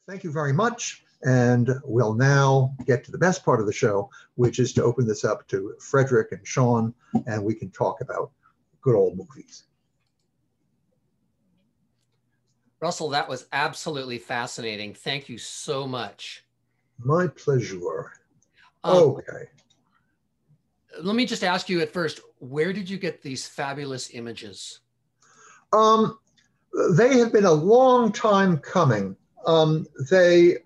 Thank you very much. And we'll now get to the best part of the show, which is to open this up to Frederick and Sean, and we can talk about good old movies. Russell, that was absolutely fascinating. Thank you so much. My pleasure. Okay. Let me just ask you at first, where did you get these fabulous images? They have been a long time coming. They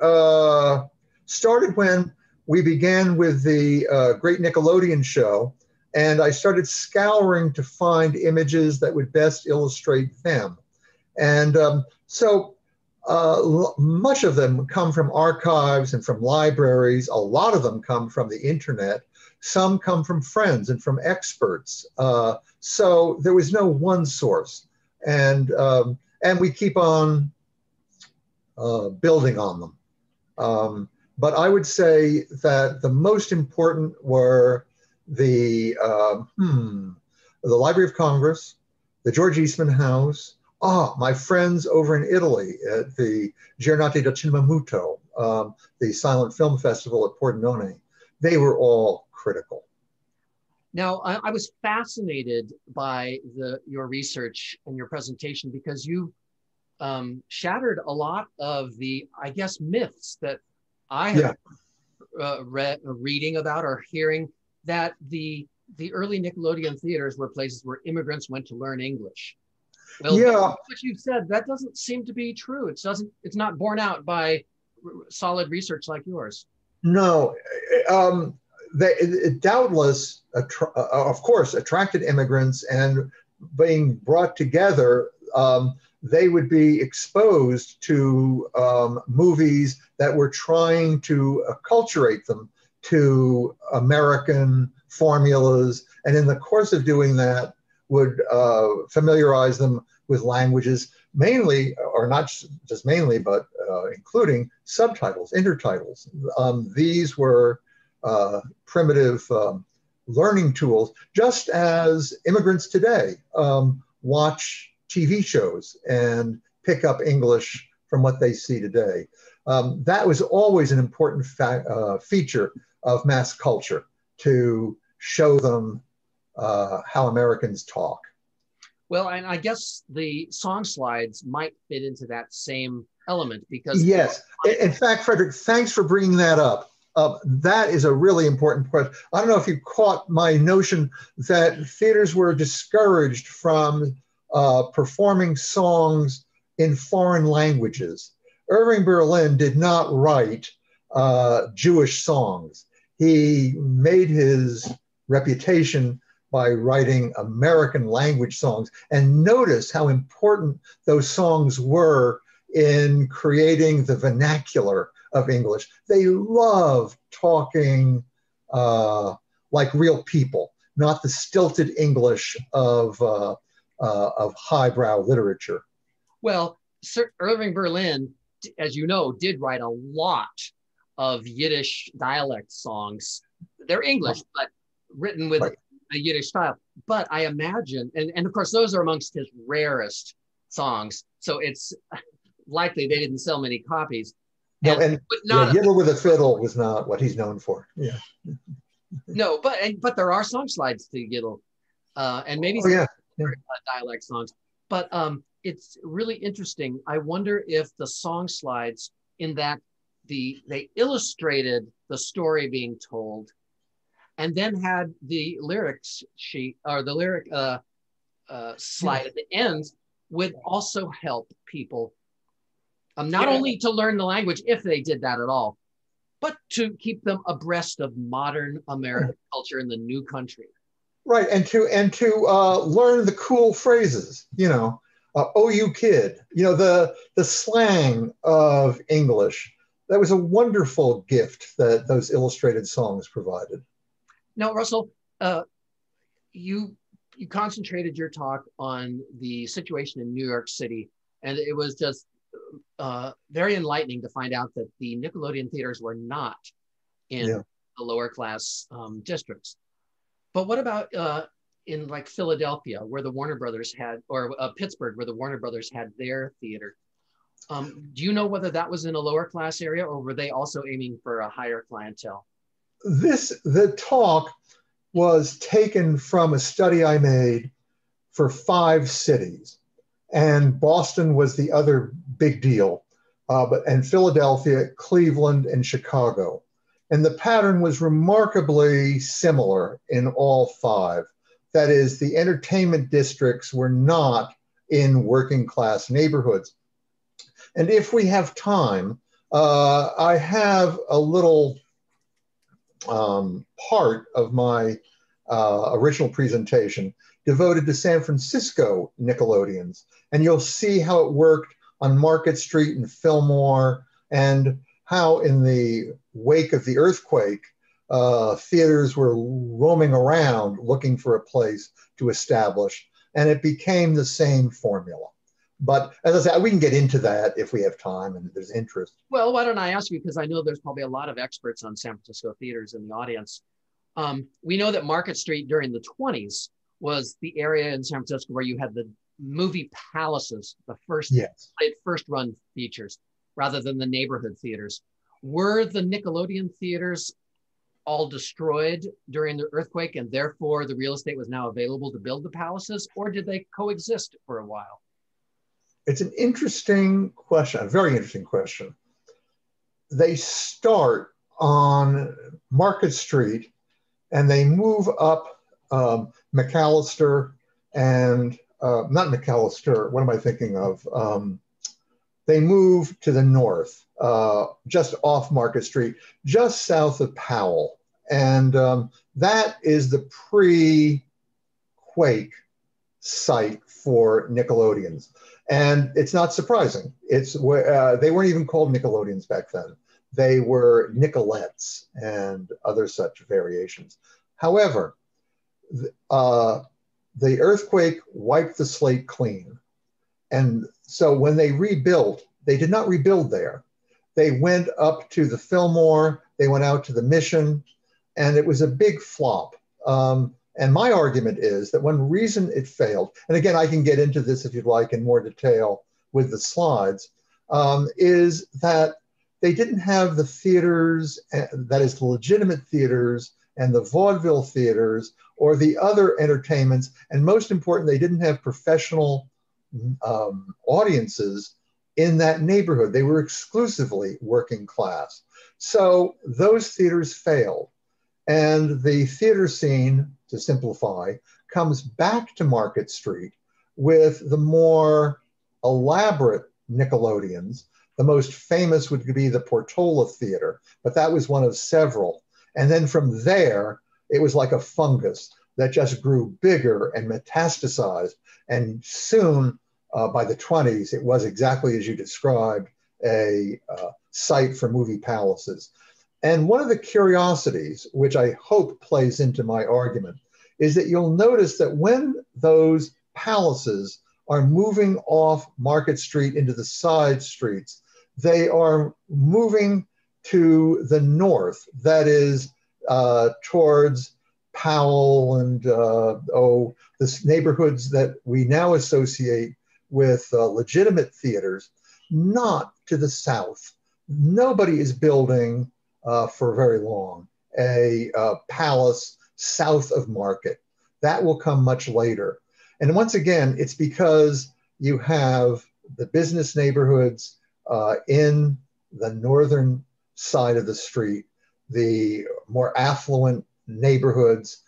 started when we began with the great Nickelodeon show, and I started scouring to find images that would best illustrate them. And so much of them come from archives and from libraries. A lot of them come from the internet. Some come from friends and from experts. So there was no one source. And we keep on building on them. But I would say that the most important were the Library of Congress, the George Eastman House, my friends over in Italy at the Giornate del Cinema Muto, the silent film festival at Pordenone. They were all critical. Now, I was fascinated by your research and your presentation because you shattered a lot of the, I guess, myths that I have reading about or hearing, that the early Nickelodeon theaters were places where immigrants went to learn English. Well, what you said, that doesn't seem to be true. It's not borne out by solid research like yours. No, it doubtless, of course, attracted immigrants, and being brought together, they would be exposed to movies that were trying to acculturate them to American formulas, and in the course of doing that, would familiarize them with languages, mainly, or not just mainly, but including subtitles, intertitles. These were primitive learning tools, just as immigrants today watch TV shows and pick up English from what they see today. That was always an important feature of mass culture, to show them how Americans talk. Well, and I guess the song slides might fit into that same element, because yes, in fact, Frederick, thanks for bringing that up. That is a really important question. I don't know if you caught my notion that theaters were discouraged from performing songs in foreign languages. Irving Berlin did not write Jewish songs. He made his reputation by writing American language songs. And notice how important those songs were in creating the vernacular of English. They love talking like real people, not the stilted English of highbrow literature. Well, Sir Irving Berlin, as you know, did write a lot of Yiddish dialect songs. They're English, but written with a Yiddish style. But I imagine, and of course, those are amongst his rarest songs. So it's likely they didn't sell many copies. No, and Yiddle with a Fiddle was not what he's known for. Yeah. No, but there are song slides to Yiddle, and maybe dialect songs. But it's really interesting. I wonder if the song slides, in that they illustrated the story being told, and then had the lyrics sheet, or the lyric slide at the end, would also help people not only to learn the language, if they did that at all, but to keep them abreast of modern American culture in the new country. Right, and to learn the cool phrases, oh, you kid, the slang of English. That was a wonderful gift that those illustrated songs provided. Now, Russell, you concentrated your talk on the situation in New York City, and it was just very enlightening to find out that the Nickelodeon theaters were not in the lower class districts. But what about in like Philadelphia, where the Warner Brothers had, or Pittsburgh, where the Warner Brothers had their theater? Do you know whether that was in a lower class area, or were they also aiming for a higher clientele? The talk was taken from a study I made for 5 cities, and Boston was the other big deal, and Philadelphia, Cleveland, and Chicago. And the pattern was remarkably similar in all 5. That is, the entertainment districts were not in working class neighborhoods. And if we have time, I have a little part of my original presentation devoted to San Francisco Nickelodeons. And you'll see how it worked on Market Street and Fillmore, and how in the wake of the earthquake, theaters were roaming around looking for a place to establish, and it became the same formula. But as I said, we can get into that if we have time and there's interest. Well, why don't I ask you, because I know there's probably a lot of experts on San Francisco theaters in the audience. We know that Market Street during the 20s was the area in San Francisco where you had the movie palaces, the first, yes, first run features, rather than the neighborhood theaters. Were the Nickelodeon theaters all destroyed during the earthquake, and therefore the real estate was now available to build the palaces, or did they coexist for a while? It's an interesting question, a very interesting question. They start on Market Street and they move up McAllister and, not McAllister, what am I thinking of? They move to the north, just off Market Street, just south of Powell. And that is the pre-quake site for Nickelodeons. And it's not surprising. They weren't even called Nickelodeons back then. They were Nicolettes and other such variations. However, the earthquake wiped the slate clean. And so when they rebuilt, they did not rebuild there. They went up to the Fillmore, they went out to the Mission, and it was a big flop. And my argument is that one reason it failed, and again, I can get into this if you'd like in more detail with the slides, is that they didn't have the theaters, that is the legitimate theaters and the vaudeville theaters or the other entertainments. And most important, they didn't have professional audiences in that neighborhood. They were exclusively working class. So those theaters failed. And the theater scene, to simplify, comes back to Market Street with the more elaborate Nickelodeons. The most famous would be the Portola Theater, but that was one of several. And then from there, it was like a fungus that just grew bigger and metastasized. And soon, by the 20s, it was exactly as you described, a site for movie palaces. And one of the curiosities, which I hope plays into my argument, is that you'll notice that when those palaces are moving off Market Street into the side streets, they are moving to the north, that is towards Powell and the neighborhoods that we now associate with legitimate theaters, not to the south. Nobody is building for very long a palace south of Market. That will come much later. And once again, it's because you have the business neighborhoods in the northern side of the street, the more affluent neighborhoods.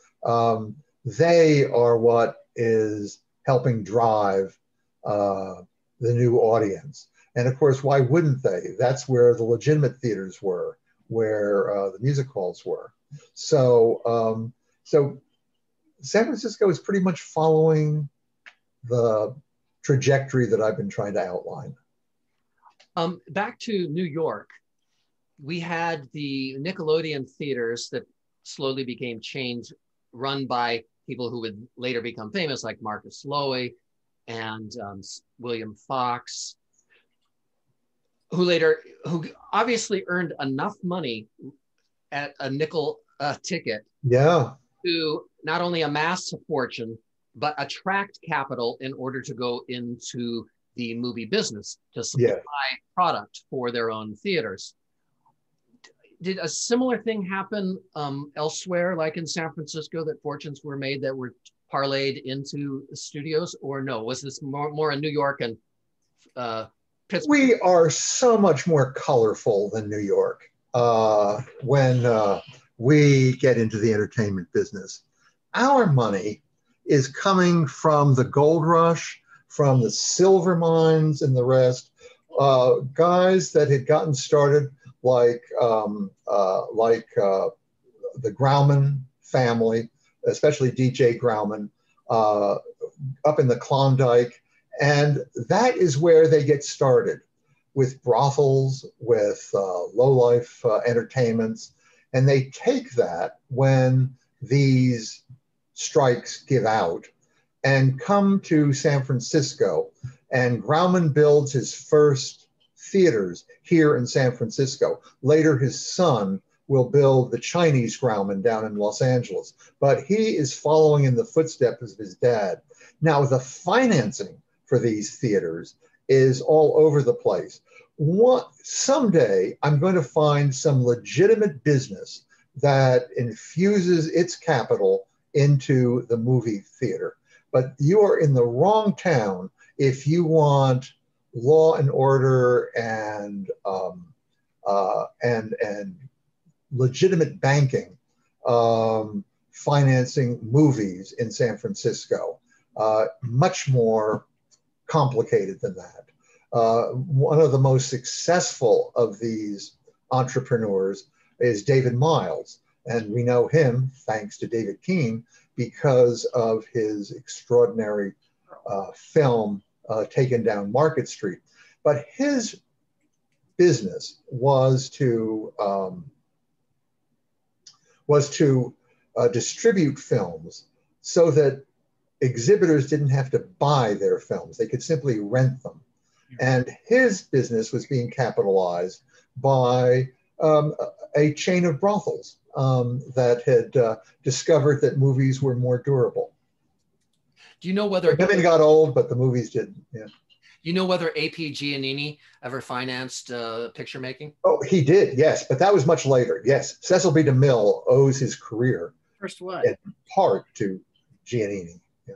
They are what is helping drive the new audience. And of course, why wouldn't they? That's where the legitimate theaters were, where the music halls were. So, so San Francisco is pretty much following the trajectory that I've been trying to outline. Back to New York, we had the Nickelodeon theaters that slowly became chains run by people who would later become famous, like Marcus Loewy and William Fox, who obviously earned enough money at a nickel ticket to not only amass a fortune, but attract capital in order to go into the movie business to supply product for their own theaters. Did a similar thing happen elsewhere, like in San Francisco, that fortunes were made that were parlayed into studios, or no? Was this more in New York and Pittsburgh? We are so much more colorful than New York when we get into the entertainment business. Our money is coming from the gold rush, from the silver mines and the rest. Guys that had gotten started like the Grauman family, especially DJ Grauman, up in the Klondike. And that is where they get started, with brothels, with low-life entertainments. And they take that when these strikes give out and come to San Francisco. And Grauman builds his first theaters here in San Francisco. Later, his son will build the Chinese Grauman down in Los Angeles. But he is following in the footsteps of his dad. Now, the financing for these theaters is all over the place. Someday, I'm going to find some legitimate business that infuses its capital into the movie theater. But you are in the wrong town if you want law and order and legitimate banking financing movies in San Francisco. Much more complicated than that. One of the most successful of these entrepreneurs is David Miles. And we know him, thanks to David Keane, because of his extraordinary film, Taken Down Market Street. But his business was to distribute films so that exhibitors didn't have to buy their films. They could simply rent them. And his business was being capitalized by a chain of brothels that had discovered that movies were more durable. Do you know whether women got old, but the movies didn't? Yeah. You know whether A.P. Giannini ever financed picture making? Oh, he did, yes, but that was much later. Yes, Cecil B. DeMille owes his career First what? in part to Giannini. Yeah.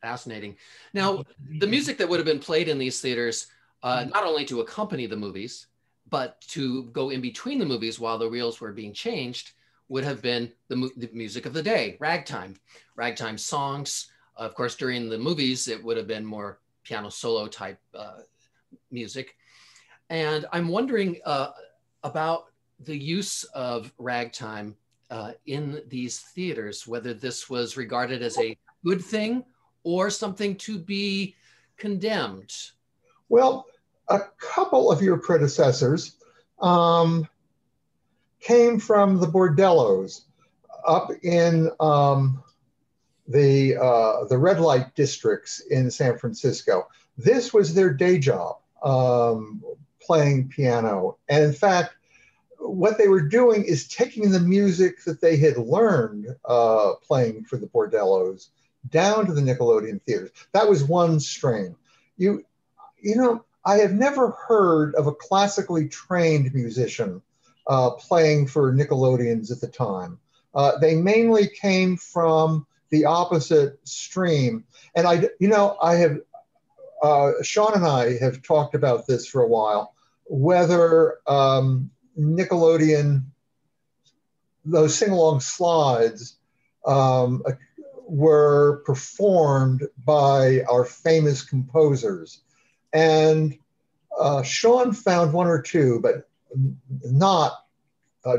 Fascinating. Now, the music that would have been played in these theaters, not only to accompany the movies, but to go in between the movies while the reels were being changed, would have been the music of the day, ragtime songs. Of course, during the movies, it would have been more piano solo type music. And I'm wondering about the use of ragtime in these theaters, whether this was regarded as a good thing or something to be condemned. Well, a couple of your predecessors came from the bordellos up in the red light districts in San Francisco. This was their day job, playing piano. And in fact, what they were doing is taking the music that they had learned playing for the bordellos down to the Nickelodeon theaters. That was one strain. You know, I have never heard of a classically trained musician playing for Nickelodeons at the time. They mainly came from the opposite stream. And Sean and I have talked about this for a while, whether Nickelodeon, those sing-along slides were performed by our famous composers. And Sean found one or two, but not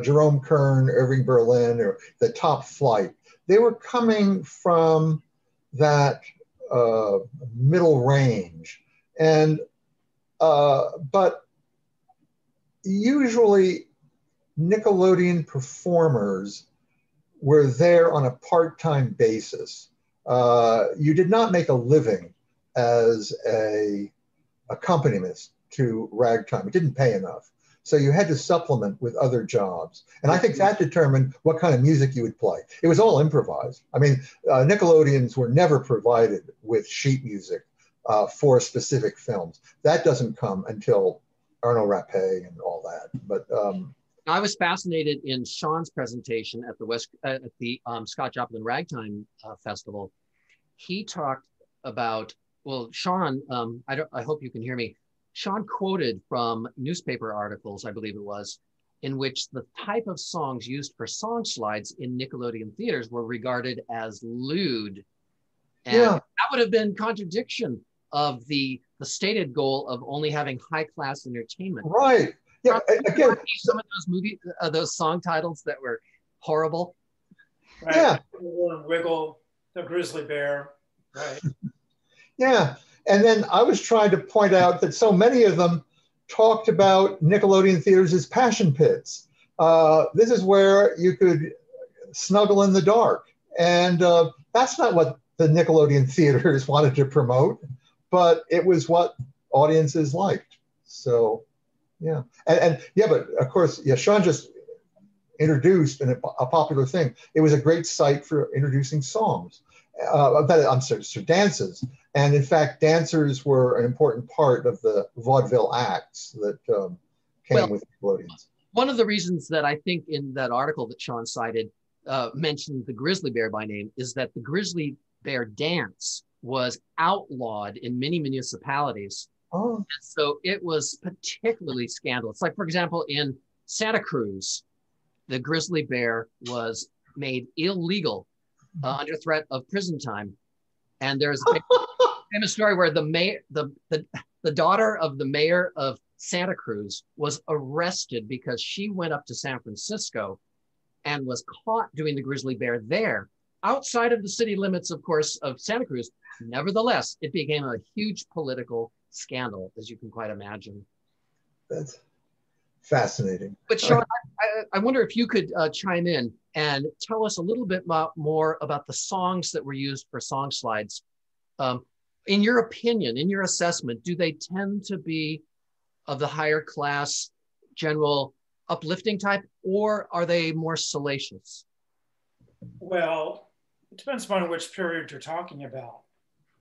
Jerome Kern, Irving Berlin, or the top flight. They were coming from that middle range. And, but usually Nickelodeon performers were there on a part-time basis. You did not make a living as a accompanist to ragtime. It didn't pay enough. So you had to supplement with other jobs. And I think that determined what kind of music you would play. It was all improvised. I mean, Nickelodeons were never provided with sheet music for specific films. That doesn't come until Arno Rapé and all that. But I was fascinated in Sean's presentation at the Scott Joplin Ragtime Festival. He talked about, well, Sean, I hope you can hear me. Sean quoted from newspaper articles, I believe it was, in which the type of songs used for song slides in Nickelodeon theaters were regarded as lewd. And that would have been contradiction of the stated goal of only having high-class entertainment. Right. Yeah. Again, some of those song titles that were horrible. Right. Yeah. Wiggle, the grizzly bear. Right. Yeah. And then I was trying to point out that so many of them talked about Nickelodeon theaters as passion pits. This is where you could snuggle in the dark. And that's not what the Nickelodeon theaters wanted to promote, but it was what audiences liked. So, yeah. And yeah, but of course, yeah, Sean just introduced a popular thing. It was a great site for introducing songs. I'm sorry, dances. And in fact, dancers were an important part of the vaudeville acts that came with Nickelodeons. One of the reasons that I think in that article that Sean cited mentioned the grizzly bear by name is that the grizzly bear dance was outlawed in many municipalities. Oh. And so it was particularly scandalous. Like, for example, in Santa Cruz, the grizzly bear was made illegal under threat of prison time. And there's a famous story where the daughter of the mayor of Santa Cruz was arrested because she went up to San Francisco and was caught doing the grizzly bear there, outside of the city limits, of course, of Santa Cruz. Nevertheless, it became a huge political scandal, as you can quite imagine. That's fascinating. But Sean, I wonder if you could chime in and tell us a little bit more about the songs that were used for song slides. In your opinion, in your assessment, do they tend to be of the higher class, general uplifting type, or are they more salacious? Well, it depends upon which period you're talking about,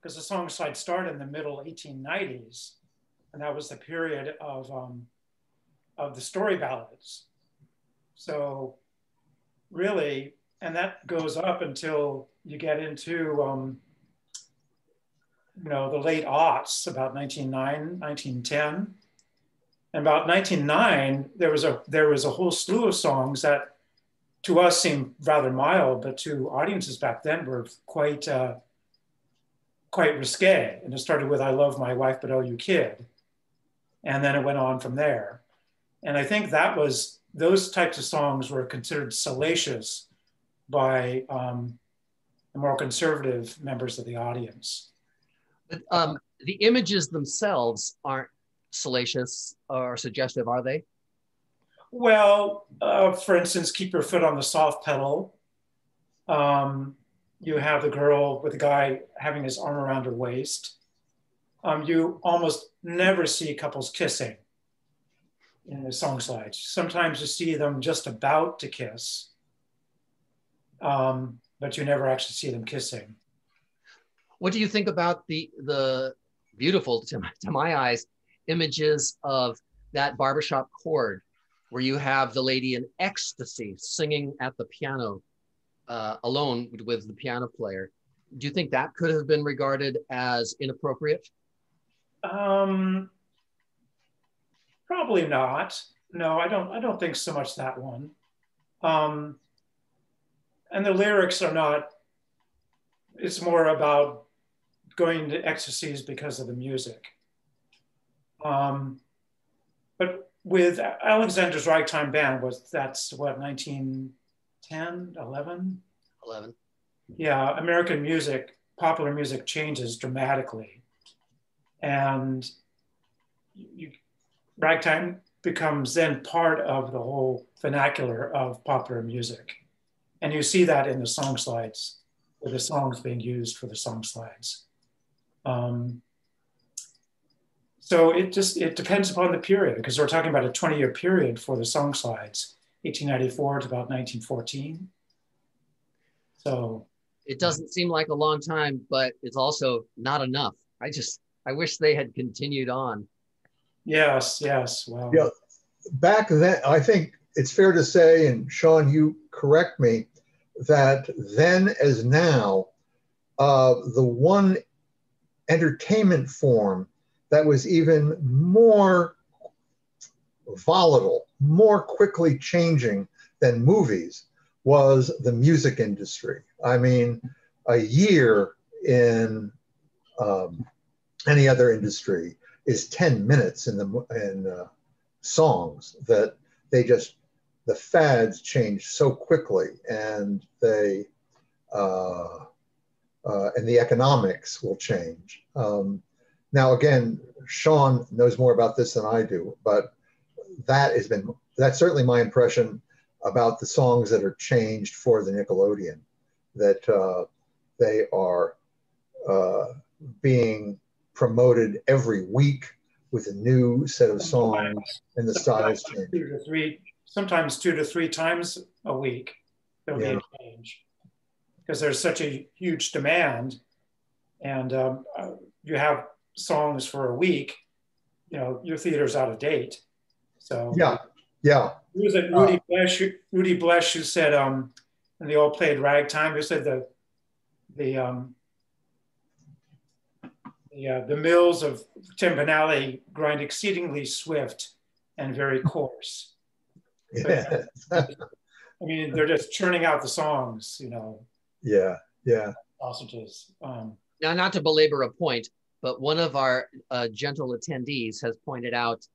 because the song slide started in the middle 1890s, and that was the period of the story ballads. So really, and that goes up until you get into the late aughts, about 1909, 1910. And about 1909, there was a whole slew of songs that to us seemed rather mild, but to audiences back then were quite risque. And it started with "I Love My Wife, But Oh You Kid." And then it went on from there. And I think those types of songs were considered salacious by the more conservative members of the audience. The images themselves aren't salacious or suggestive, are they? Well, for instance, "Keep Your Foot on the Soft Pedal." You have the girl with the guy having his arm around her waist. You almost never see couples kissing in the song slides. Sometimes you see them just about to kiss, but you never actually see them kissing. What do you think about the beautiful, to my eyes, images of that barbershop chord where you have the lady in ecstasy singing at the piano alone with the piano player? Do you think that could have been regarded as inappropriate? Probably not. No, I don't think so much that one. And the lyrics are not, it's more about going to ecstasies because of the music. But with Alexander's Ragtime Band, that's what, 1910, 11? 11. Yeah, American music, popular music changes dramatically. And ragtime becomes then part of the whole vernacular of popular music. And you see that in the song slides, with the songs being used for the song slides. So it depends upon the period, because we're talking about a 20-year period for the song slides, 1894 to about 1914. So it doesn't seem like a long time, but it's also not enough. I wish they had continued on. Yes, yes. Well, yeah, back then, I think it's fair to say, and Sean, you correct me, that then as now, the one entertainment form that was even more volatile, more quickly changing than movies was the music industry. I mean, a year in any other industry is 10 minutes in songs that the fads change so quickly, and and the economics will change. Now, again, Sean knows more about this than I do, but that's certainly my impression about the songs that are changed for the Nickelodeon, that they are being promoted every week with a new set of songs, and the styles change. Sometimes 2 to 3 times a week there'll be a change, because there's such a huge demand, and you have songs for a week, your theater's out of date. So yeah. Who was it? Rudy Blesh, who said, and they all played ragtime. Who said the mills of Timpanogos grind exceedingly swift and very coarse. Yeah. I mean, they're just churning out the songs, Yeah. Sausages. Now, not to belabor a point, but one of our gentle attendees has pointed out,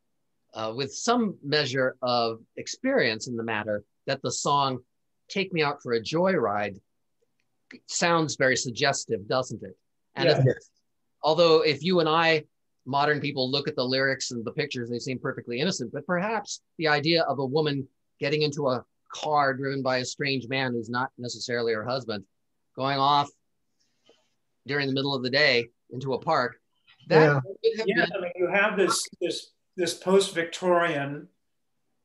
with some measure of experience in the matter, that the song "Take Me Out for a Joyride" sounds very suggestive, doesn't it? And although if you and I, modern people, look at the lyrics and the pictures, they seem perfectly innocent, but perhaps the idea of a woman getting into a car driven by a strange man who's not necessarily her husband, going off during the middle of the day into a park, that could have been... I mean, you have this post-Victorian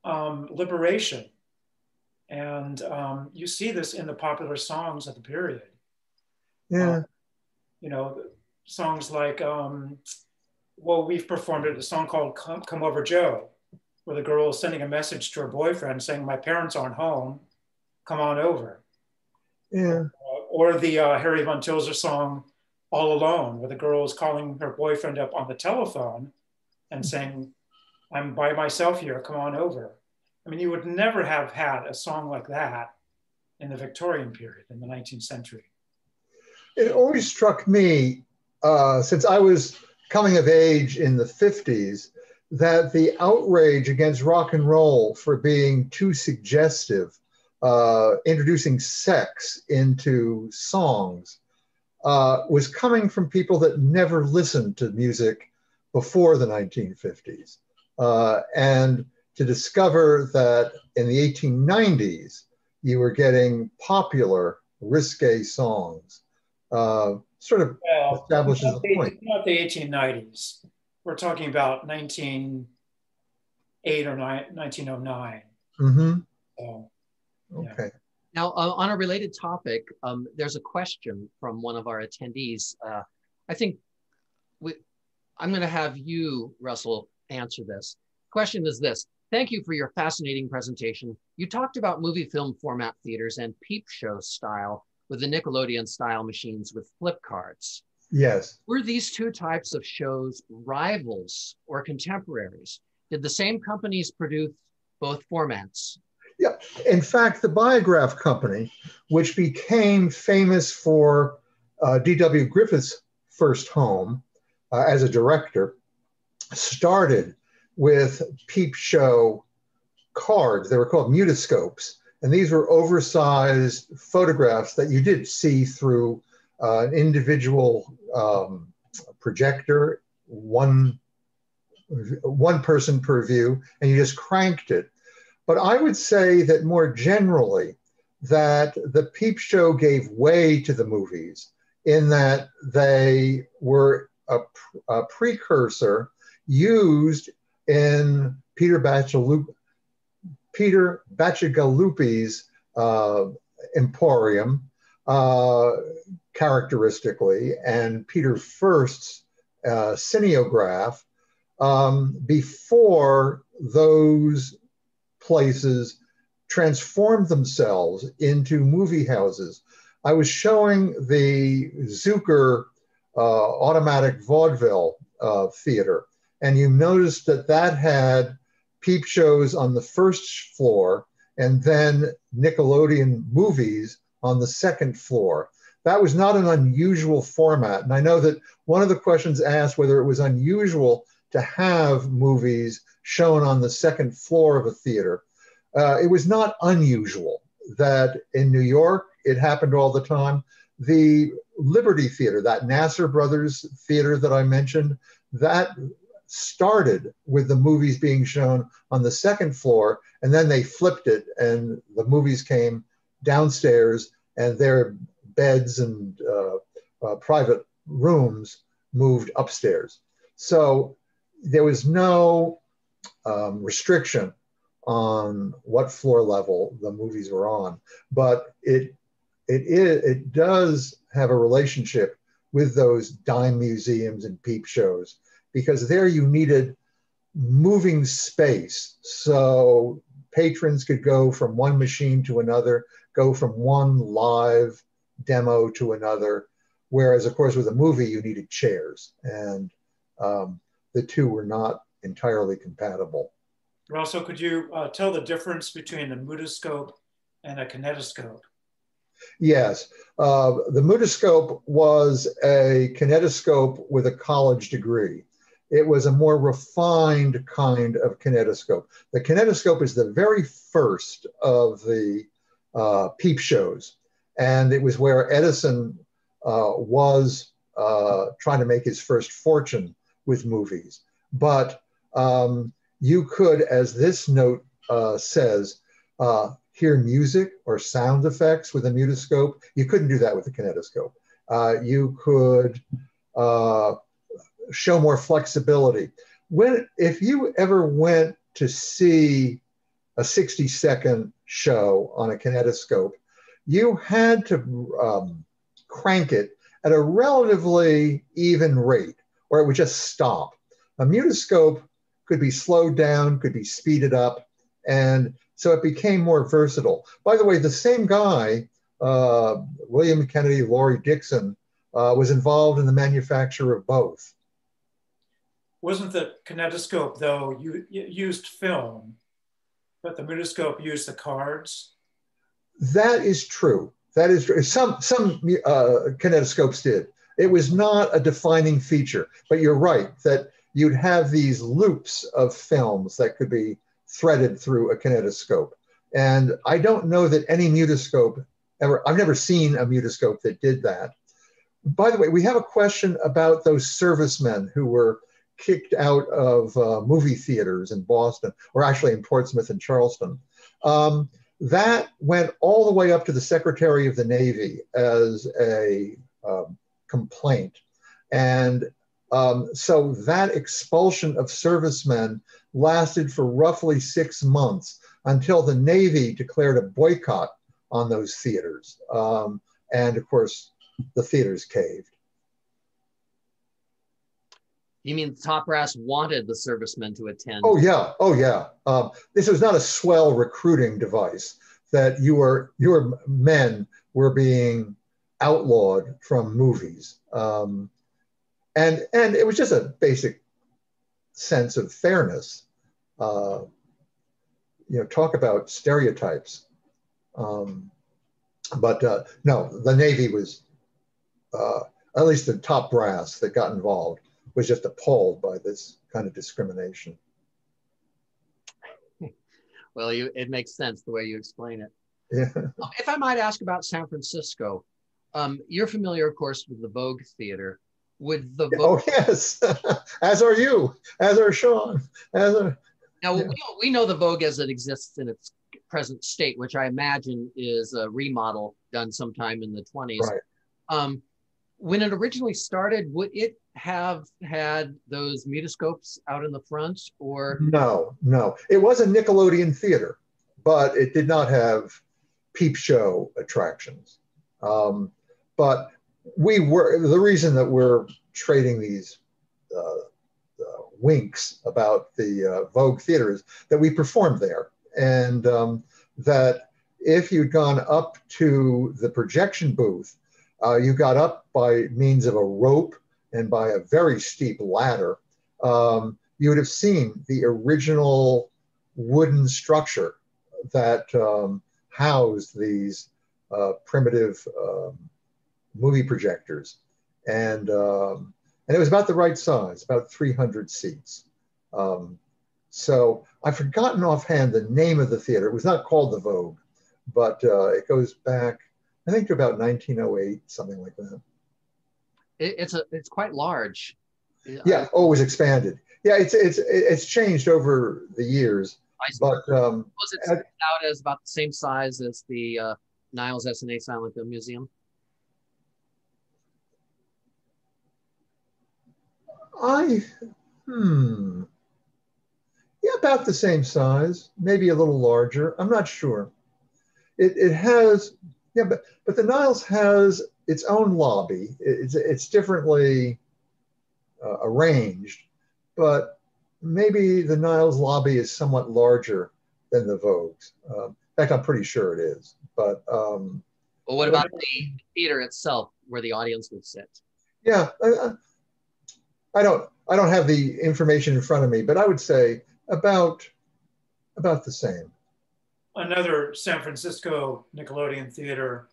liberation, and you see this in the popular songs of the period. Songs like, we've performed a song called Come Over Joe, where the girl is sending a message to her boyfriend saying, my parents aren't home, come on over. Or the Harry Von Tilzer song All Alone, where the girl is calling her boyfriend up on the telephone and saying, I'm by myself here, come on over. I mean, you would never have had a song like that in the Victorian period, in the 19th century. It always struck me, since I was coming of age in the 50s, that the outrage against rock and roll for being too suggestive, introducing sex into songs, was coming from people that never listened to music before the 1950s. And to discover that in the 1890s, you were getting popular, risque songs, sort of establishes the point. Not the 1890s. We're talking about 1908 or 1909. Mm-hmm. So, okay. Now, on a related topic, there's a question from one of our attendees. I think I'm going to have you, Russell, answer this. Question is this: thank you for your fascinating presentation. You talked about movie film format theaters and peep show style with the Nickelodeon style machines with flip cards. Yes. Were these two types of shows rivals or contemporaries? Did the same companies produce both formats? Yeah. In fact, the Biograph Company, which became famous for D.W. Griffith's first home as a director, started with peep show cards. They were called mutascopes. And these were oversized photographs that you did see through an individual projector, one person per view, and you just cranked it. But I would say that more generally, that the peep show gave way to the movies in that they were a precursor used in Peter Bacigalupi's Emporium, characteristically, and Peter First's cineograph before those places transformed themselves into movie houses. I was showing the Zucker automatic vaudeville theater, and you noticed that that had peep shows on the first floor and then Nickelodeon movies on the second floor. That was not an unusual format. And I know that one of the questions asked whether it was unusual to have movies shown on the second floor of a theater. It was not unusual that in New York, it happened all the time. The Liberty Theater, that Nasser Brothers theater that I mentioned, that started with the movies being shown on the second floor, and then they flipped it and the movies came downstairs and their beds and private rooms moved upstairs. So there was no restriction on what floor level the movies were on, but it does have a relationship with those dime museums and peep shows, because there you needed moving space. So patrons could go from one machine to another, go from one live demo to another. Whereas, of course, with a movie, you needed chairs, and the two were not entirely compatible. Also, could you tell the difference between a mutoscope and a kinetoscope? Yes, the mutoscope was a kinetoscope with a college degree. It was a more refined kind of kinetoscope. The kinetoscope is the very first of the peep shows, and it was where Edison was trying to make his first fortune with movies. But you could, as this note says, hear music or sound effects with a mutoscope. You couldn't do that with a kinetoscope. You could show more flexibility. If you ever went to see a 60-second show on a kinetoscope, you had to crank it at a relatively even rate, or it would just stop. A mutoscope could be slowed down, could be speeded up, and so it became more versatile. By the way, the same guy, William Kennedy Laurie Dixon, was involved in the manufacture of both. Wasn't the kinetoscope, though, used film, but the mutoscope used the cards? That is true. That is true. Some kinetoscopes did. It was not a defining feature, but you're right that you'd have these loops of films that could be threaded through a kinetoscope. And I don't know that any mutoscope ever, I've never seen a mutoscope that did that. By the way, we have a question about those servicemen who were kicked out of movie theaters in Boston, or actually in Portsmouth and Charleston. That went all the way up to the Secretary of the Navy as a complaint. And so that expulsion of servicemen lasted for roughly 6 months until the Navy declared a boycott on those theaters. And of course, the theaters caved. You mean top brass wanted the servicemen to attend? Oh yeah, oh yeah. This was not a swell recruiting device that your men were being outlawed from movies. And it was just a basic sense of fairness. You know, talk about stereotypes. But no, the Navy was, at least the top brass that got involved, was just appalled by this kind of discrimination. Well, it makes sense the way you explain it. Yeah. If I might ask about San Francisco, you're familiar, of course, with the Vogue Theater. Would the Vogue... Oh yes, as are you, as are Sean, as are... Now yeah. we know the Vogue as it exists in its present state, which I imagine is a remodel done sometime in the 20s. Right. When it originally started, would it have had those mutoscopes out in the front, or? No, no. It was a Nickelodeon theater, but it did not have peep show attractions. But the reason that we're trading these winks about the Vogue theaters that we performed there, and that if you'd gone up to the projection booth, you got up by means of a rope and by a very steep ladder. You would have seen the original wooden structure that housed these primitive movie projectors, and it was about the right size, about 300 seats. So I've forgotten offhand the name of the theater. It was not called the Vogue, but it goes back, I think, to about 1908, something like that. It's quite large. Yeah, always expanded. Yeah, it's changed over the years. But was it out as about the same size as the Niles S&A Silent Film Museum? Yeah, about the same size, maybe a little larger. I'm not sure. It has, yeah, but the Niles has its own lobby. It's differently arranged, but maybe the Niles lobby is somewhat larger than the Vogue's. In fact, I'm pretty sure it is. But well, what about the theater itself, where the audience would sit? Yeah, I don't have the information in front of me, but I would say about the same. Another San Francisco Nickelodeon theater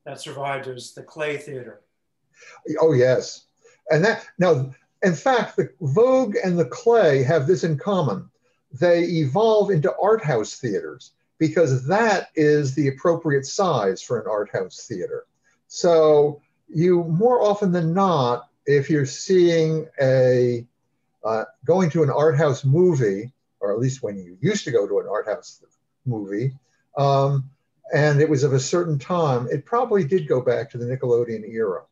that survived is the Clay Theater. Oh yes, and that now, in fact, the Vogue and the Clay have this in common: they evolve into art house theaters because that is the appropriate size for an art house theater. So you, more often than not, if you're seeing going to an art house movie, or at least when you used to go to an art house movie, and it was of a certain time, it probably did go back to the Nickelodeon era.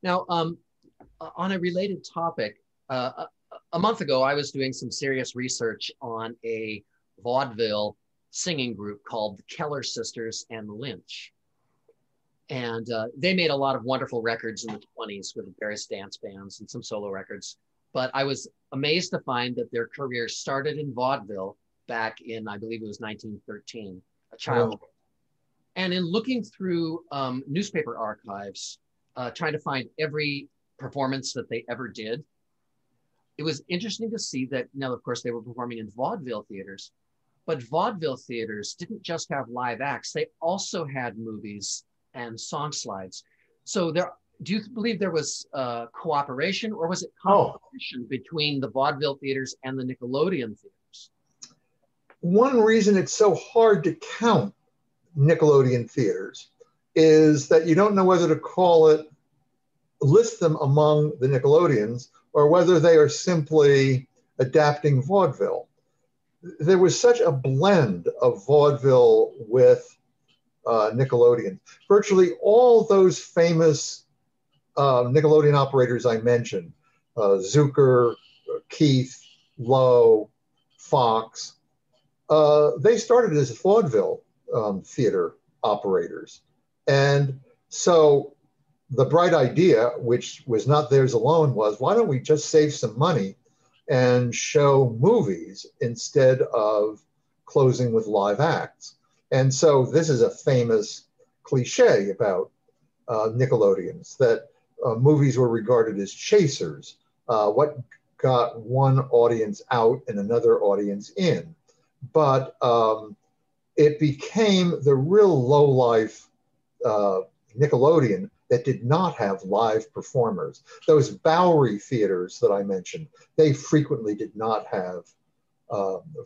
Now, on a related topic, a month ago, I was doing some serious research on a vaudeville singing group called the Keller Sisters and Lynch. And they made a lot of wonderful records in the 20s with various dance bands and some solo records. But I was amazed to find that their career started in vaudeville back in, I believe it was 1913, a child. Oh. And in looking through newspaper archives, trying to find every performance that they ever did, it was interesting to see that, now, of course, they were performing in vaudeville theaters, but vaudeville theaters didn't just have live acts. They also had movies and song slides. So do you believe there was cooperation, or was it competition between the vaudeville theaters and the Nickelodeon theaters? One reason it's so hard to count Nickelodeon theaters is that you don't know whether to list them among the Nickelodeons or whether they are simply adapting vaudeville. There was such a blend of vaudeville with Nickelodeon. Virtually all those famous Nickelodeon operators I mentioned, Zucker, Keith, Lowe, Fox, they started as vaudeville theater operators. And so the bright idea, which was not theirs alone, was why don't we just save some money and show movies instead of closing with live acts? And so this is a famous cliche about Nickelodeons, that movies were regarded as chasers, what got one audience out and another audience in. But it became the real low-life Nickelodeon that did not have live performers. Those Bowery theaters that I mentioned, they frequently did not have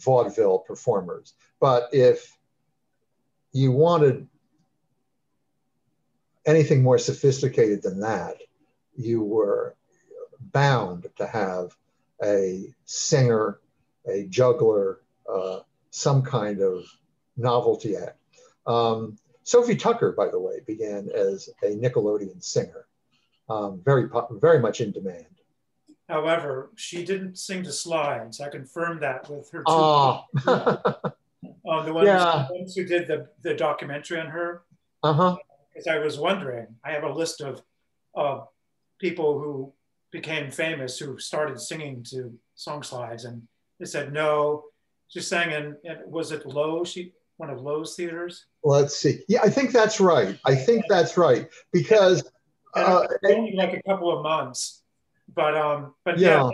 vaudeville performers. But if you wanted anything more sophisticated than that, you were bound to have a singer, a juggler, some kind of novelty act. Sophie Tucker, by the way, began as a Nickelodeon singer, very much in demand. However, she didn't sing to slides. I confirmed that with her. The ones who did the documentary on her. Because I was wondering, I have a list of people who became famous who started singing to song slides, and they said no. She sang in was it Lowe? One of Lowe's theaters. Let's see. Yeah, I think that's right. I think that's right because only like a couple of months, but yeah,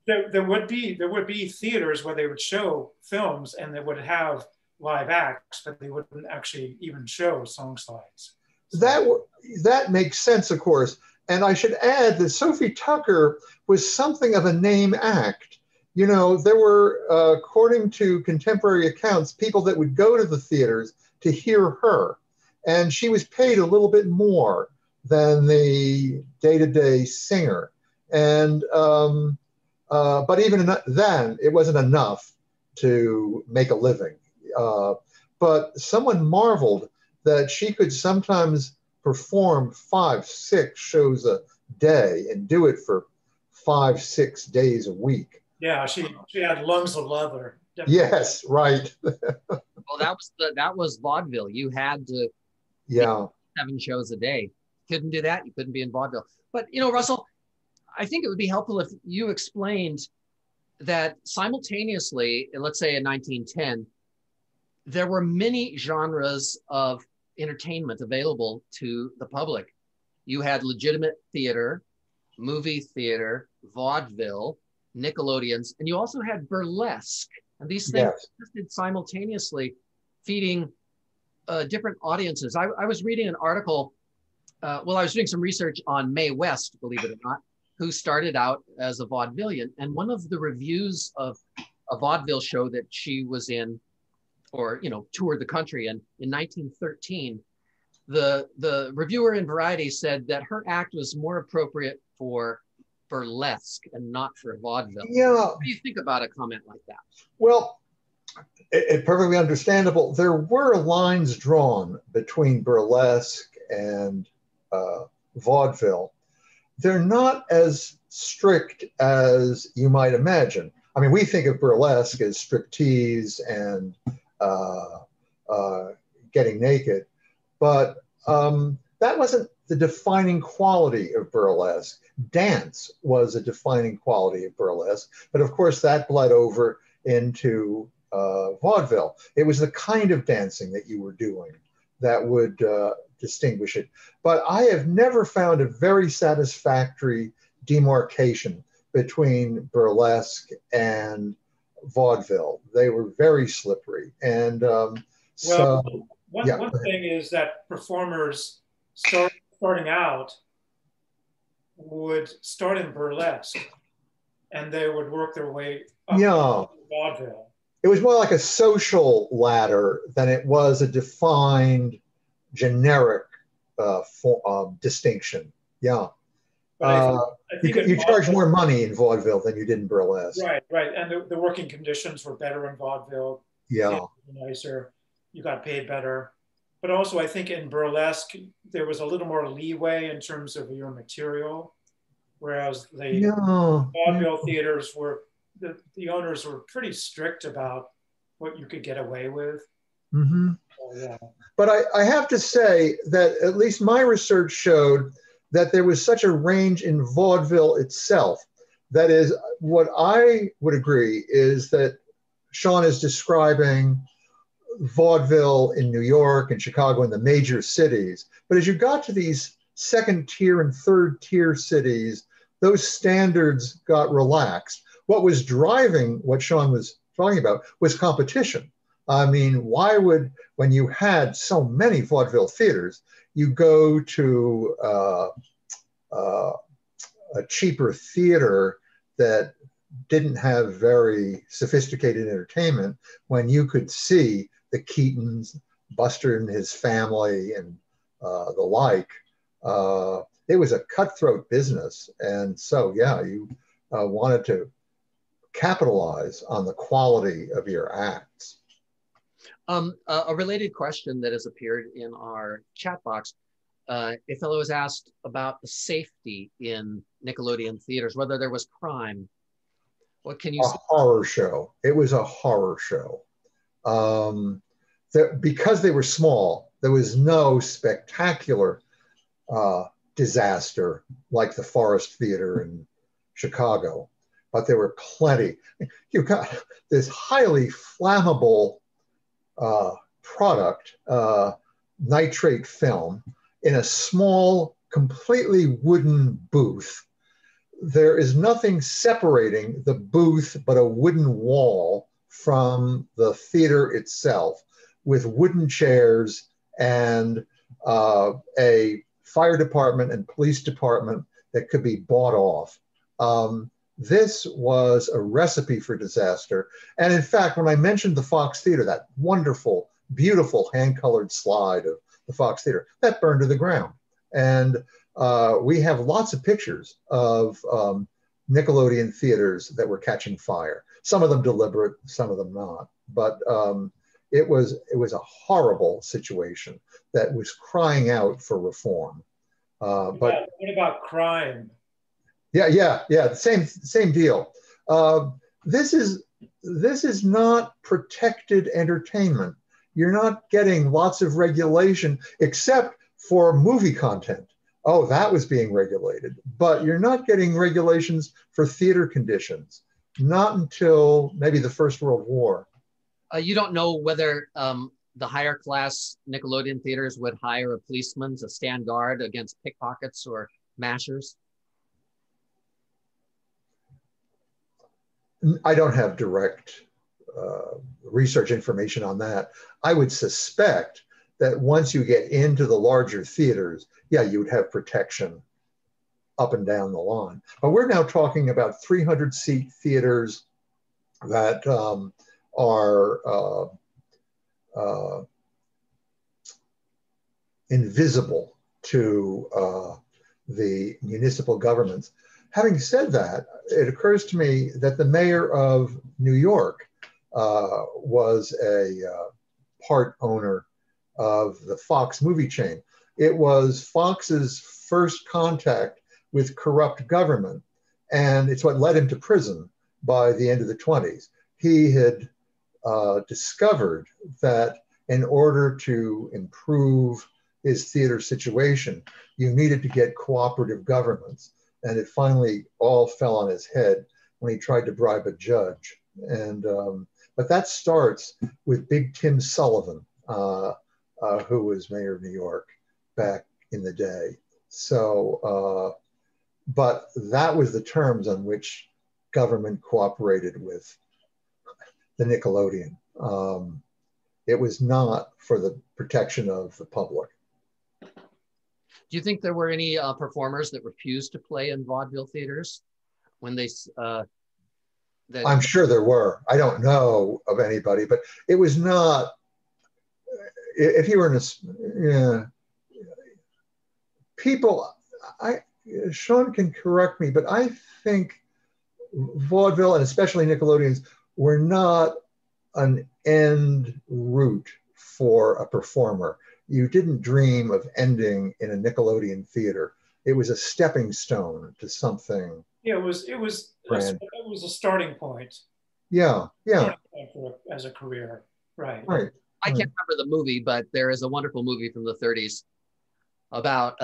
there would be theaters where they would show films and they would have live acts, but they wouldn't actually even show song slides. So. That makes sense, of course. And I should add that Sophie Tucker was something of a name act. You know, there were, according to contemporary accounts, people that would go to the theaters to hear her. And she was paid a little bit more than the day-to-day singer. And, but even then, it wasn't enough to make a living. But someone marveled that she could sometimes perform 5-6 shows a day and do it for 5-6 days a week. Yeah, she had lungs of leather. Definitely. Yes, right. Well, that was vaudeville. You had to 7 shows a day. Couldn't do that. You couldn't be in vaudeville. But you know, Russell, I think it would be helpful if you explained that simultaneously, let's say in 1910, there were many genres of entertainment available to the public. You had legitimate theater, movie theater, vaudeville, Nickelodeons, and you also had burlesque. And these things existed simultaneously, feeding different audiences. I was reading an article, I was doing some research on Mae West, believe it or not, who started out as a vaudevillian. And one of the reviews of a vaudeville show that she was in, or, you know, toured the country. And in 1913, the reviewer in Variety said that her act was more appropriate for burlesque and not for vaudeville. Yeah. What do you think about a comment like that? Well, it's perfectly understandable. There were lines drawn between burlesque and vaudeville. They're not as strict as you might imagine. I mean, we think of burlesque as striptease and getting naked, but that wasn't the defining quality of burlesque. Dance was a defining quality of burlesque, but of course that bled over into vaudeville. It was the kind of dancing that you were doing that would distinguish it. But I have never found a very satisfactory demarcation between burlesque and vaudeville. They were very slippery. And one thing is that performers starting out would start in burlesque and they would work their way up to vaudeville. It was more like a social ladder than it was a defined generic distinction. Yeah. I think you charge more money in vaudeville than you did in burlesque. Right. And the working conditions were better in vaudeville. Yeah. Nicer. You got paid better. But also, I think in burlesque, there was a little more leeway in terms of your material, whereas the vaudeville theaters were, the owners were pretty strict about what you could get away with. Mm-hmm. But I have to say that at least my research showed that there was such a range in vaudeville itself. That is, what I would agree is that Sean is describing vaudeville in New York and Chicago and the major cities. But as you got to these second tier and third tier cities, those standards got relaxed. What was driving what Sean was talking about was competition. I mean, why would, when you had so many vaudeville theaters, you go to a cheaper theater that didn't have very sophisticated entertainment when you could see the Keatons, Buster and his family, and the like. It was a cutthroat business. And so, yeah, you wanted to capitalize on the quality of your acts. A related question that has appeared in our chat box, a fellow was asked about the safety in Nickelodeon theaters, whether there was crime. What can you say? A horror show. It was a horror show. Because they were small, there was no spectacular disaster like the Forest Theater and Chicago, but there were plenty. You've got this highly flammable product, nitrate film, in a small, completely wooden booth. There is nothing separating the booth but a wooden wall from the theater itself, with wooden chairs and a fire department and police department that could be bought off. This was a recipe for disaster. And in fact, when I mentioned the Fox Theater, that wonderful, beautiful hand-colored slide of the Fox Theater, that burned to the ground. And we have lots of pictures of Nickelodeon theaters that were catching fire. Some of them deliberate, some of them not. But it was a horrible situation that was crying out for reform. But what about crime? Yeah. Same deal. This is not protected entertainment. You're not getting lots of regulation except for movie content. Oh, that was being regulated, but you're not getting regulations for theater conditions, not until maybe the First World War. You don't know whether the higher class Nickelodeon theaters would hire a policeman to stand guard against pickpockets or mashers? I don't have direct research information on that. I would suspect that once you get into the larger theaters, yeah, you would have protection up and down the line. But we're now talking about 300-seat theaters that are invisible to the municipal governments. Having said that, it occurs to me that the mayor of New York was a part owner of the Fox movie chain. It was Fox's first contact with corrupt government, and it's what led him to prison by the end of the 20s. He had discovered that in order to improve his theater situation, you needed to get cooperative governments. And it finally all fell on his head when he tried to bribe a judge. And but that starts with Big Tim Sullivan, who was mayor of New York back in the day. So, but that was the terms on which government cooperated with the Nickelodeon. It was not for the protection of the public. Do you think there were any performers that refused to play in vaudeville theaters when they? I'm sure there were. I don't know of anybody, but it was not. If you were in a, people, Sean can correct me, but I think vaudeville and especially Nickelodeons were not an end route for a performer. You didn't dream of ending in a Nickelodeon theater. It was a stepping stone to something. Yeah, it was a starting point. Yeah. As a career, right. I can't remember the movie, but there is a wonderful movie from the 30s about,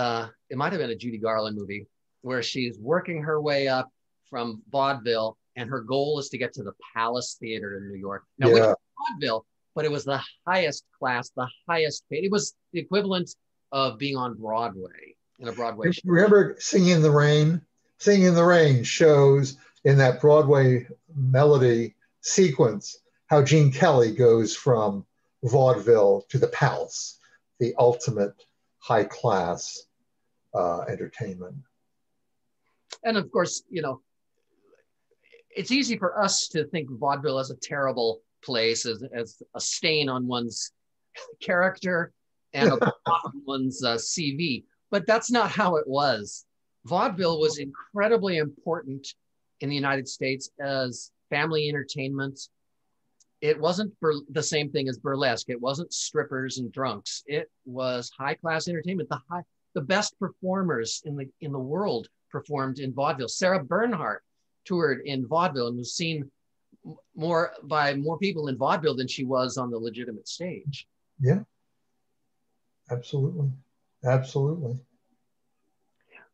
it might have been a Judy Garland movie, where she's working her way up from vaudeville, and her goal is to get to the Palace Theater in New York. Now, which was vaudeville, but it was the highest class, the highest paid. It was the equivalent of being on Broadway, in a Broadway show. Remember Singing in the Rain? Singing in the Rain shows in that Broadway melody sequence how Gene Kelly goes from vaudeville to the Palace, the ultimate high class entertainment. And of course, it's easy for us to think vaudeville as a terrible place, as a stain on one's character and on one's CV, but that's not how it was. Vaudeville was incredibly important in the United States as family entertainment. It wasn't the same thing as burlesque. It wasn't strippers and drunks. It was high-class entertainment. The best performers in the world performed in vaudeville. Sarah Bernhardt toured in vaudeville and was seen by more people in vaudeville than she was on the legitimate stage. Yeah, absolutely.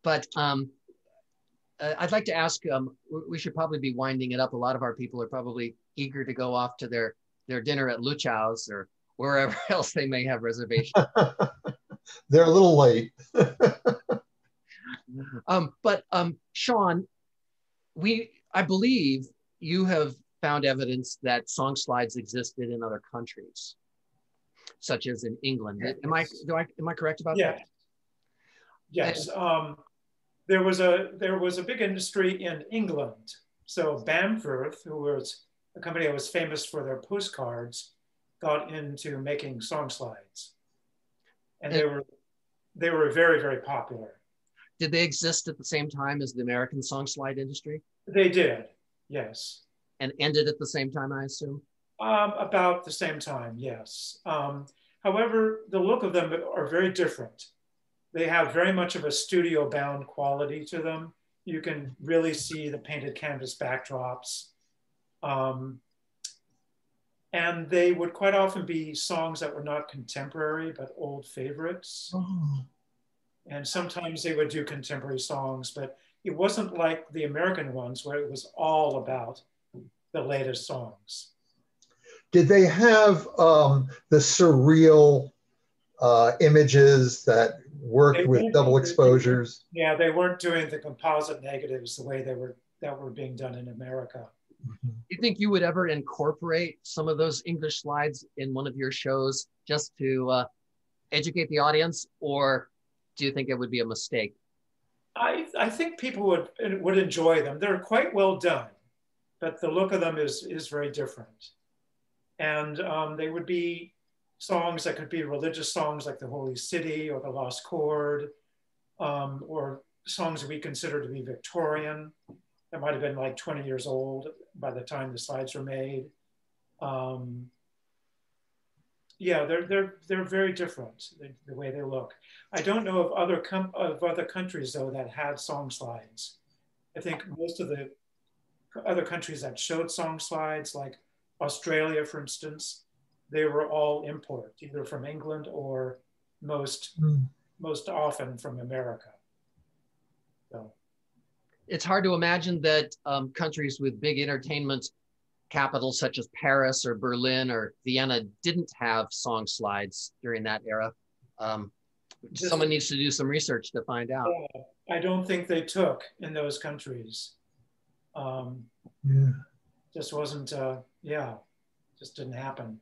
But I'd like to ask, we should probably be winding it up. A lot of our people are probably eager to go off to their dinner at Luchau's or wherever else they may have reservations. They're a little late. But Sean, I believe you have found evidence that song slides existed in other countries, such as in England. Am I correct about that? Yes. There was a big industry in England. So Bamford, who was a company that was famous for their postcards, got into making song slides, and they were very, very popular. Did they exist at the same time as the American song slide industry? They did, yes. And ended at the same time, I assume? About the same time, yes. However, the look of them are very different. They have very much of a studio-bound quality to them. You can really see the painted canvas backdrops. And they would quite often be songs that were not contemporary, but old favorites. Oh. And sometimes they would do contemporary songs, but it wasn't like the American ones where it was all about the latest songs. Did they have the surreal images that worked with double exposures? Yeah, they weren't doing the composite negatives the way that were being done in America. Do you think you would ever incorporate some of those English slides in one of your shows just to educate the audience, or do you think it would be a mistake? I think people would enjoy them. They're quite well done, but the look of them is very different. And they would be songs that could be religious songs like the Holy City or the Lost Chord, or songs that we consider to be Victorian. That might have been like 20 years old by the time the slides were made. Yeah, they're very different, the way they look. I don't know of other countries though that had song slides. I think most of the other countries that showed song slides, like Australia, for instance, they were all import, either from England or most often from America. So. It's hard to imagine that countries with big entertainment capitals such as Paris or Berlin or Vienna didn't have song slides during that era. Someone needs to do some research to find out. I don't think they took in those countries. Just wasn't, just didn't happen.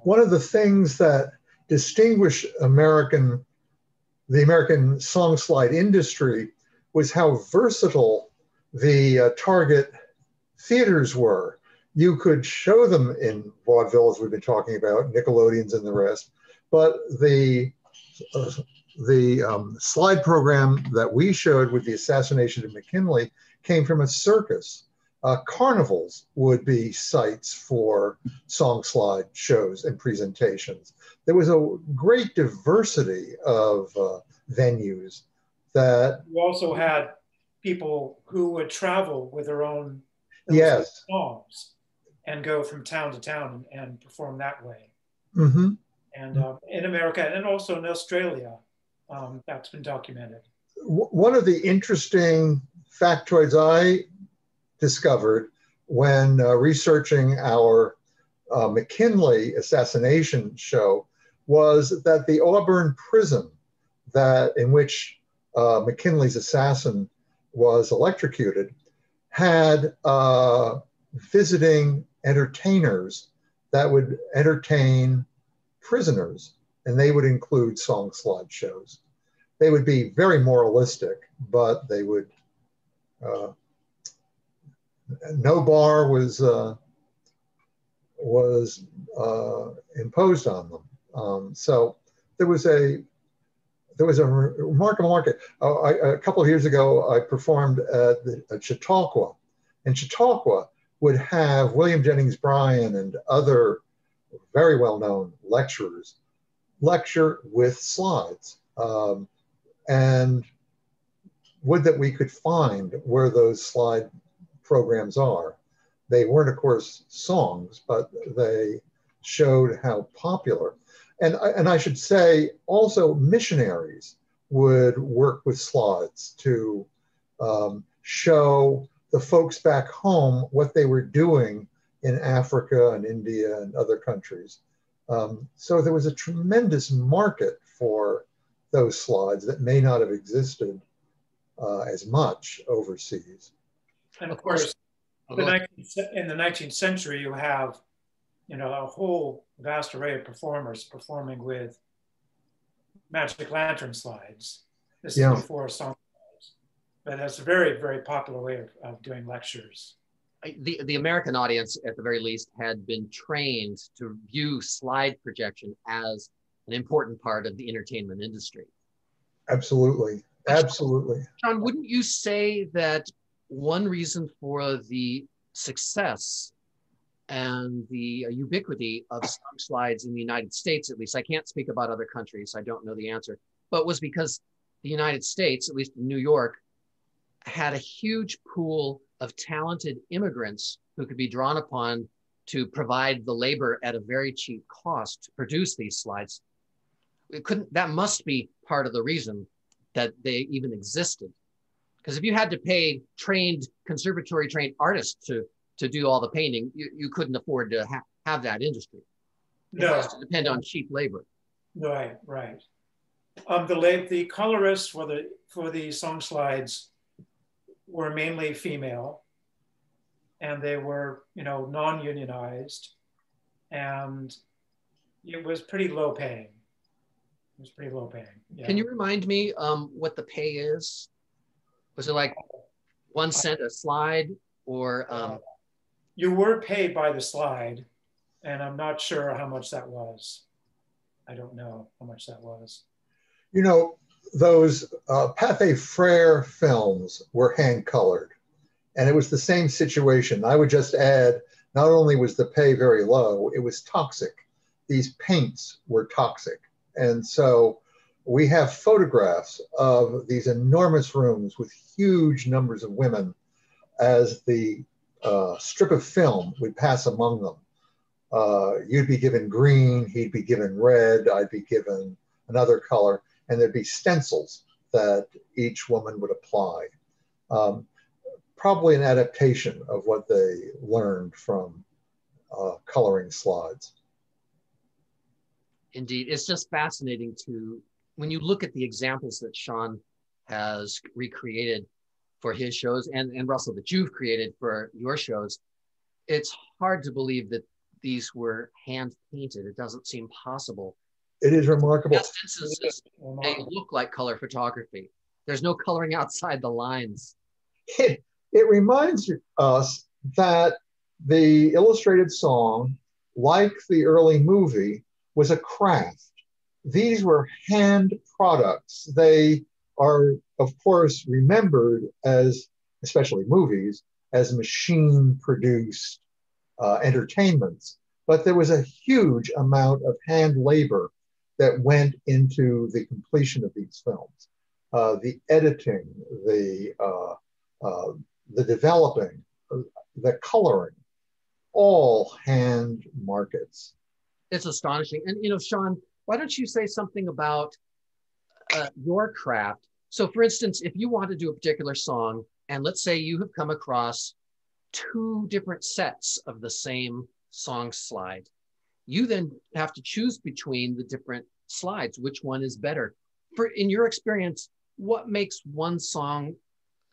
One of the things that distinguished the American song slide industry was how versatile the target theaters were. You could show them in vaudeville, as we've been talking about, Nickelodeons and the rest, but the slide program that we showed with the assassination of McKinley came from a circus. Carnivals would be sites for song slide shows and presentations. There was a great diversity of venues that... You also had people who would travel with their own songs and go from town to town and perform that way. Mm-hmm. And in America and also in Australia, that's been documented. One of the interesting factoids I discovered when researching our McKinley assassination show was that the Auburn prison in which McKinley's assassin was electrocuted had visiting entertainers that would entertain prisoners, and they would include song slide shows. They would be very moralistic, but they would no bar was imposed on them. So there was a remarkable market. A couple of years ago, I performed at Chautauqua, and Chautauqua would have William Jennings Bryan and other very well-known lecturers lecture with slides. And would that we could find where those slide programs are. They weren't, of course, songs, but they showed how popular. And I should say also missionaries would work with slides to show the folks back home what they were doing in Africa and India and other countries. So there was a tremendous market for those slides that may not have existed as much overseas. And of course, in the 19th century, you have, a whole vast array of performers performing with magic lantern slides. This is before song slides, but that's a very, very popular way of doing lectures. The American audience, at the very least, had been trained to view slide projection as an important part of the entertainment industry. Absolutely. Absolutely. Sean, wouldn't you say that one reason for the success and the ubiquity of song slides in the United States, at least, I can't speak about other countries, I don't know the answer, but was because the United States, at least in New York, had a huge pool of talented immigrants who could be drawn upon to provide the labor at a very cheap cost to produce these slides. That must be part of the reason that they even existed. Because if you had to pay conservatory trained artists to do all the painting, you couldn't afford to have that industry. It has to depend on cheap labor. Right, right. The colorists for the song slides were mainly female, and they were, non-unionized, and it was pretty low paying. It was pretty low paying. Yeah. Can you remind me what the pay is? Was it like 1 cent a slide, or? You were paid by the slide, and I'm not sure how much that was. I don't know how much that was. Those Pathé Frère films were hand colored, and it was the same situation. I would just add, not only was the pay very low, it was toxic. These paints were toxic. And so we have photographs of these enormous rooms with huge numbers of women as the strip of film would pass among them. You'd be given green, he'd be given red, I'd be given another color, and there'd be stencils that each woman would apply. Probably an adaptation of what they learned from coloring slides. Indeed, it's just fascinating when you look at the examples that Sean has recreated for his shows, and Russell, that you've created for your shows, it's hard to believe that these were hand painted. It doesn't seem possible. It is remarkable. In instances, they look like color photography. There's no coloring outside the lines. It reminds us that the illustrated song, like the early movie, was a craft. These were hand products. They are, of course, remembered as, especially movies, as machine-produced entertainments. But there was a huge amount of hand labor that went into the completion of these films. The editing, the developing, the coloring, all hand markets. It's astonishing. And, Sean, why don't you say something about your craft? So, for instance, if you want to do a particular song, and let's say you have come across 2 different sets of the same song slide, you then have to choose between the different slides. Which one is better? In your experience, what makes one song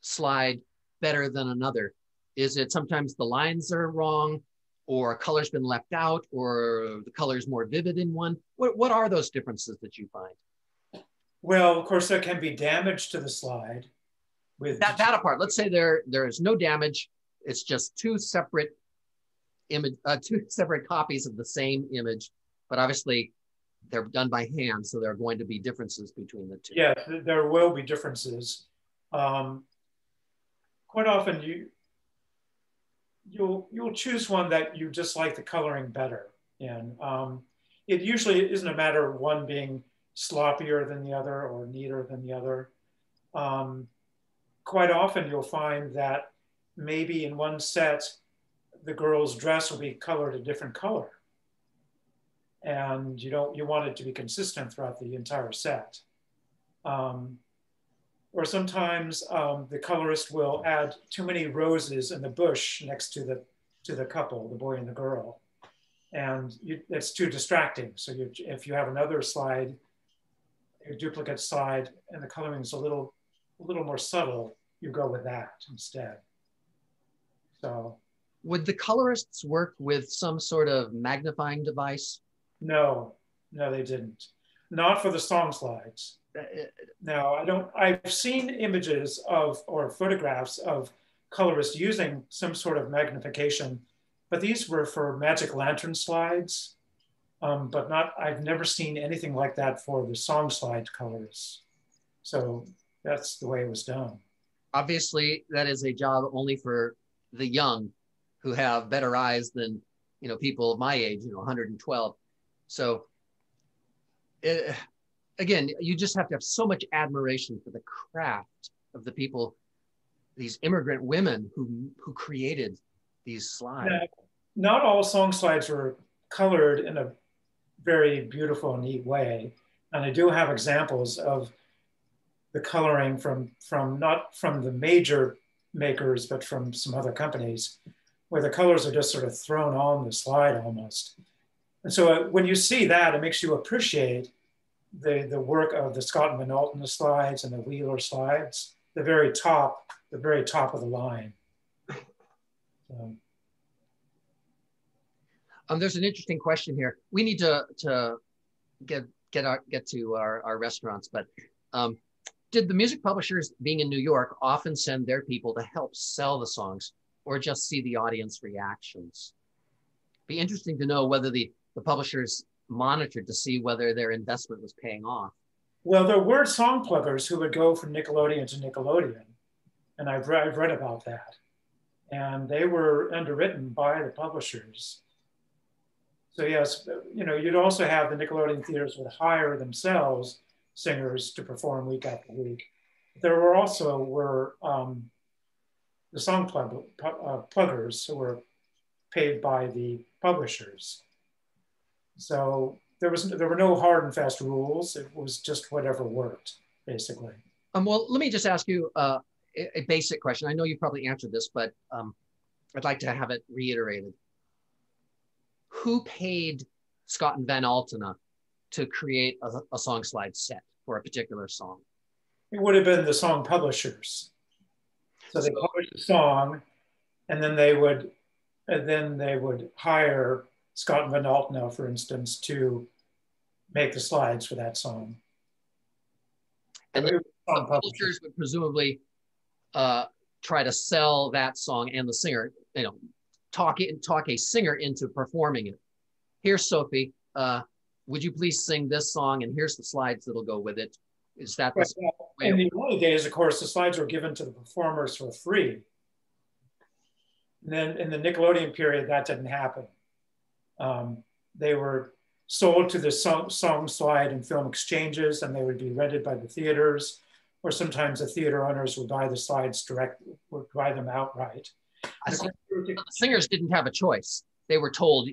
slide better than another? Is it sometimes the lines are wrong, or a color's been left out, or the color's more vivid in one? What are those differences that you find? Well, of course, there can be damage to the slide. With that apart, let's say there is no damage. It's just 2 separate copies of the same image, but obviously they're done by hand, so there are going to be differences between the 2. Yeah, there will be differences. Quite often, you'll choose one that you just like the coloring better in. It usually isn't a matter of one being sloppier than the other or neater than the other. Quite often you'll find that maybe in one set, the girl's dress will be colored a different color. And you want it to be consistent throughout the entire set. Or or sometimes the colorist will add too many roses in the bush next to the couple, the boy and the girl. And it's too distracting. So if you have another slide, a duplicate slide, and the coloring is a little more subtle, you go with that instead. So. Would the colorists work with some sort of magnifying device? No, they didn't. Not for the song slides. No, I don't. I've seen images or photographs of colorists using some sort of magnification, but these were for magic lantern slides, but not. I've never seen anything like that for the song slide colorists. So that's the way it was done. Obviously, that is a job only for the young, who have better eyes than people of my age, 112. So. Again, you just have to have so much admiration for the craft of the people, these immigrant women who created these slides. Now, not all song slides were colored in a very beautiful and neat way. And I do have examples of the coloring from not from the major makers, but from some other companies, where the colors are just sort of thrown on the slide almost. And so when you see that, it makes you appreciate the work of the Scott and Van Alten slides and the Wheeler slides, the very top of the line. So. There's an interesting question here. We need to get to our restaurants, but did the music publishers, being in New York, often send their people to help sell the songs, or just see the audience reactions? Be interesting to know whether the publishers monitored to see whether their investment was paying off. Well, there were song pluggers who would go from Nickelodeon to Nickelodeon, and I've read about that. And they were underwritten by the publishers. So yes, you'd also have the Nickelodeon theaters would hire themselves singers to perform week after week. There were also the song pluggers who were paid by the publishers. So there were no hard and fast rules. It was just whatever worked, basically. Well, let me just ask you a basic question. I know you probably answered this, but I'd like to have it reiterated. Who paid Scott and Van Alten to create a song slide set for a particular song? It would have been the song publishers. So they published the song, and then they would hire Scott and Van Alten, for instance, to make the slides for that song. And the publishers would presumably try to sell that song and the singer, talk a singer into performing it. Here's Sophie. Would you please sing this song? And here's the slides that'll go with it. Is that the way? In the early days, of course, the slides were given to the performers for free. And then in the Nickelodeon period, that didn't happen. They were sold to the song slide and film exchanges, and they would be rented by the theaters, or sometimes the theater owners would buy the slides would buy them outright. The singers didn't have a choice. They were told,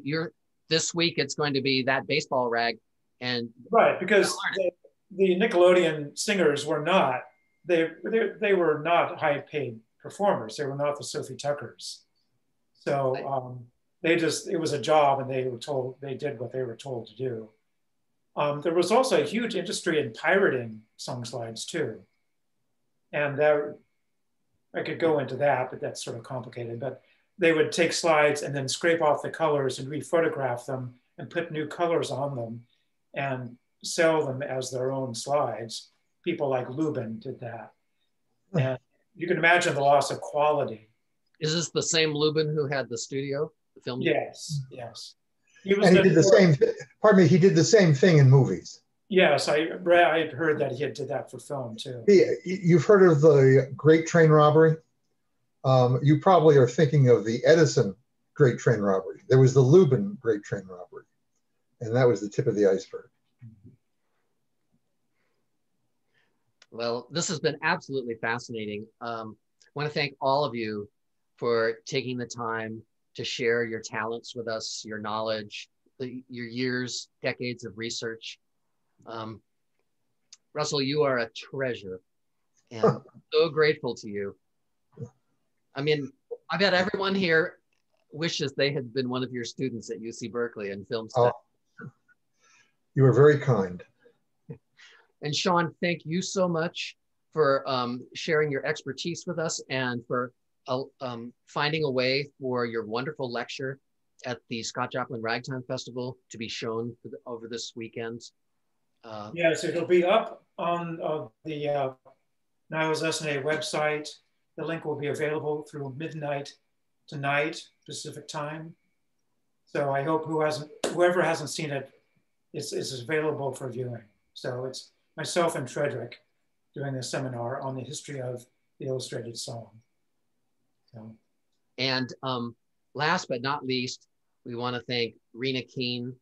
this week it's going to be that baseball rag. And right, because the Nickelodeon singers were not, they were not high paid performers. They were not the Sophie Tuckers. So it was a job, and they did what they were told to do. There was also a huge industry in pirating song slides too. And I could go into that, but that's sort of complicated. But they would take slides and then scrape off the colors and rephotograph them and put new colors on them and sell them as their own slides. People like Lubin did that. And you can imagine the loss of quality. Is this the same Lubin who had the studio, the film? Yes. He did the same. Pardon me. He did the same thing in movies. Yes, I had heard that he did that for film too. You've heard of the Great Train Robbery? You probably are thinking of the Edison Great Train Robbery. There was the Lubin Great Train Robbery, and that was the tip of the iceberg. Well, this has been absolutely fascinating. I want to thank all of you for taking the time to share your talents with us, your knowledge, your years, decades of research. Russell, you are a treasure. And I'm so grateful to you. I mean, I bet everyone here wishes they had been one of your students at UC Berkeley in film studies. Oh, you are very kind. And Sean, thank you so much for sharing your expertise with us and for finding a way for your wonderful lecture at the Scott Joplin Ragtime Festival to be shown over this weekend. Yes, it'll be up on the Niles SNA website. The link will be available through midnight tonight, Pacific time. So I hope whoever hasn't seen it is available for viewing. So it's myself and Frederick doing a seminar on the history of the illustrated song. So. And last but not least, we want to thank Rena Keene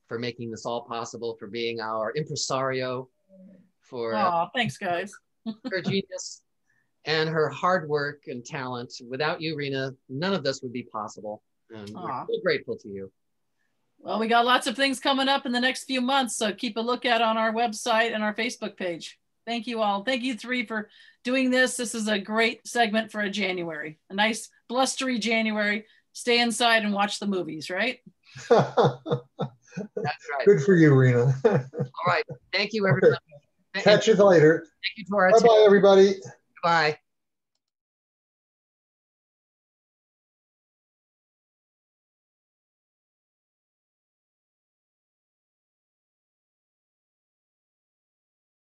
for making this all possible, for being our impresario, for thanks, guys. her genius and her hard work and talent. Without you, Rena, none of this would be possible. And we're so grateful to you. Well, we got lots of things coming up in the next few months, so keep a lookout on our website and our Facebook page. Thank you all. Thank you three for doing this. This is a great segment for a January, a nice blustery January. Stay inside and watch the movies, right? That's right. Good for you, Rena. All right. Thank you, everybody. Catch you later. Thank you to our Bye-bye, everybody. Bye.